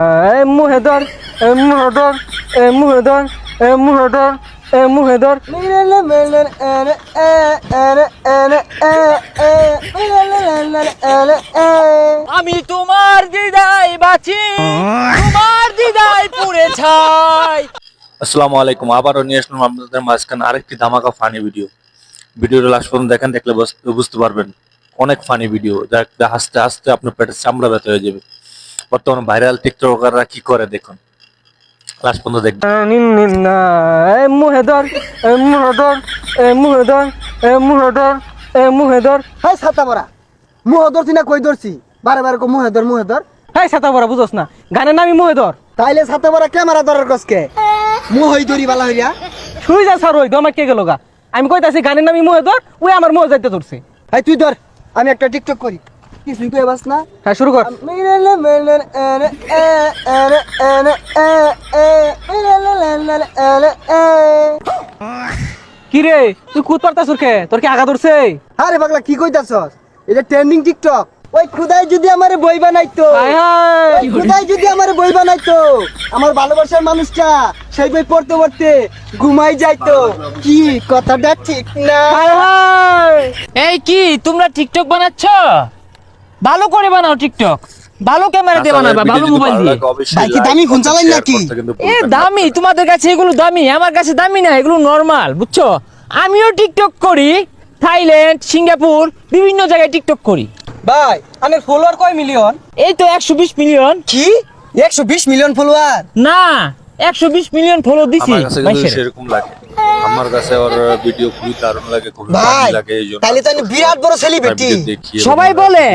মুহেদর মুহেদর মুহেদর মুহেদর মুহেদর আমি তোমার দিদাই বাঁচি, তোমার দিদাই পুড়ে ছাই। আসসালামু আলাইকুম, আবারও নিয়ে আসলাম আপনাদের মাঝখানে আরেকটি ধামাকা ফানি ভিডিও। ভিডিওটা লাস্ট পর্যন্ত দেখেন, দেখলে বুঝতে পারবেন অনেক ফানি ভিডিও, যা হাসতে হাসতে আপনার পেটের চামড়া ব্যথা হয়ে যাবে। বর্তমানে ভাইরাল টিকটকাররা কি করে দেখুন, লাস্ট পর্যন্ত দেখবেন। মুহেদর মুহেদর মুহেদর মুহেদর মুহেদর। হাই ছাতা পরা মুহদর চিনা কই ধরছি বারে বারে কো মুহেদর মুহেদর। হাই ছাতা পরা বুঝোস না, গানের নামই মুহেদর। তাইলে ছাতা পরা ক্যামেরা ধরার কসকে মুহই দরি বালা হইয়া শুই যা স্যার, ওই দমা কে গেল গা। আমি কইতাছি গানের নামই মুহেদর, ওই আমার মুহে যাইতে ধরছে। হাই তুই ধর, আমি একটা টিকটক করি। কিছুই কই বাস না। হ্যাঁ শুরু কর। কি রে তুই কুদ পারতাছ কে? তোর কি আগা ধরছে? আরে পাগলা কি কইতাছস? এটা ট্রেন্ডিং টিকটক। ওই খুদাই যদি আমারে বই বানাইতো, হায় হায় খুদাই যদি আমারে বই বানাইতো, আমার ভালোবাসার মানুষটা সেই বই পড়তে পড়তে ঘুমাই যাইতো। কি কথাটা ঠিক না? হায় হায়। এই কি তোমরা টিকটক বানাচ্ছ? ভালো করে বানাও টিকটক, ভালো ক্যামেরা দিয়ে বানাবা, ভালো মোবাইল দিয়ে। ভাই কি দামি ফোন চালাইন নাকি? এ দামি, তোমাদের কাছে এগুলো দামি, আমার কাছে দামি না, এগুলো নরমাল, বুঝছো? আমিও টিকটক করি, থাইল্যান্ড, সিঙ্গাপুর, বিভিন্ন জায়গায় টিকটক করি। ভাই আনের ফলোয়ার কয় মিলিয়ন? এই তো 120 মিলিয়ন। কি 120 মিলিয়ন ফলোয়ার? না, 120 মিলিয়ন ফলো দিছি। আমার কাছে কিন্তু সেরকম লাগে, আমার কাছে ওর ভিডিও খুবই দারুণ লাগে, খুবই ভাই ফানি লাগে। এইজন্য তাইলে তো আমি বিরাট বড় সেলিব্রিটি। সবাই বলে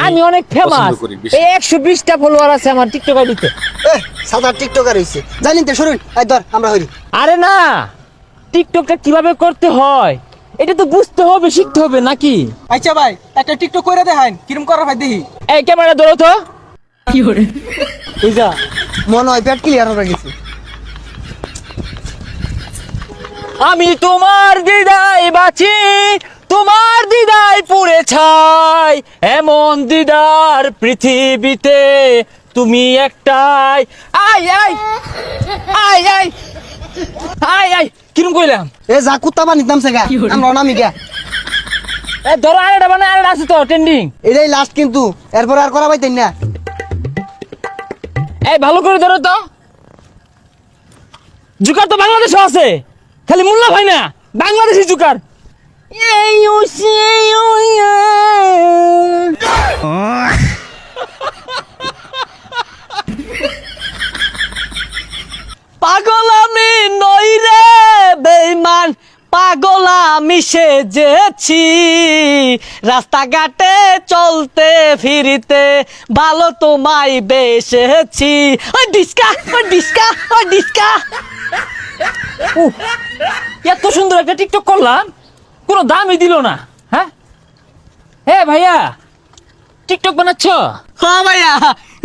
আমি অনেক পছন্দ ফেমাস। করি বেশি। এই 120টা ফলোয়ার আছে আমার টিকটক আইডিতে। সাদা টিকটকার হইছে জানেন তো। শুনুন আই ধর আমরা হইরি। আরে না, টিকটকটা কিভাবে করতে হয় এটা তো বুঝতে হবে, শিখতে হবে নাকি? আচ্ছা ভাই একটা টিকটক কইরা দেখান, কিরম করা ভাই দেখি। এই ক্যামেরা ধরো তো। কি করে? বুঝা মনে হয় পেট ক্লিয়ার হয়ে গেছে। আমি তোমার দিদাই বাঁচি, তোমার দিদাই পুড়ে ছাই, এমন দিদার পৃথিবীতে তুমি একটাই। I I I I I I কিরম কইলাম? এ যা কুত্তা বানিত নামছে গা, আমরা নামি গা। এ ধরো আরেকটা, মানে আরেকটা আছে তো ট্রেন্ডিং। এটাই লাস্ট কিন্তু, এরপর আর করা পাইতেন না। এই ভালো করে ধরো তো। জুকার তো বাংলাদেশে আছে, খালি মোল্লা ভাই না, বাংলাদেশি জুকার। পাগল আমি নই রে বেঈমান, পাগল আমি সেজেছি, রাস্তাঘাটে চলতে ফিরিতে ভালো তোমায় বেসেছি। ওই ডিস্কা ওই ডিস্কা ওই ডিস্কা। এত সুন্দর একটা টিকটক করলাম, কোনো দামই দিল না। হ্যাঁ হে ভাইয়া, টিকটক বানাচ্ছ? হ্যাঁ ভাইয়া,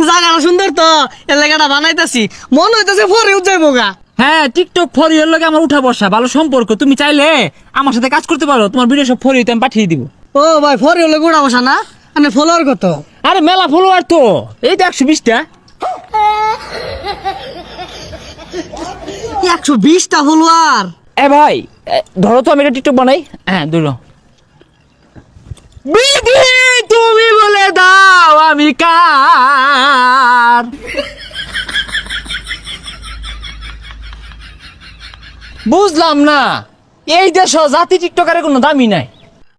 জায়গাটা সুন্দর তো, এর লাগাটা বানাইতাছি। মনে হইতাছে পরে উঠাইবো গা। হ্যাঁ, টিকটক ফর ইউর লগে আমার উঠা বসা ভালো সম্পর্ক। তুমি চাইলে আমার সাথে কাজ করতে পারো, তোমার ভিডিও সব ফর ইউতে আমি পাঠিয়ে দিব। ও ভাই পরে হলে গোড়া বসা না, মানে ফলোয়ার কত? আরে মেলা ফলোয়ার তো, এই তো 120টা। 120টা ফলোয়ার? এ ভাই ধরো তো, আমি একটা টিকটক বানাই। হ্যাঁ ধরো। বিধি তুমি বলে দাও আমি কার, বুঝলাম না। এই দেশ জাতি টিকটকারের কোনো দামই নাই।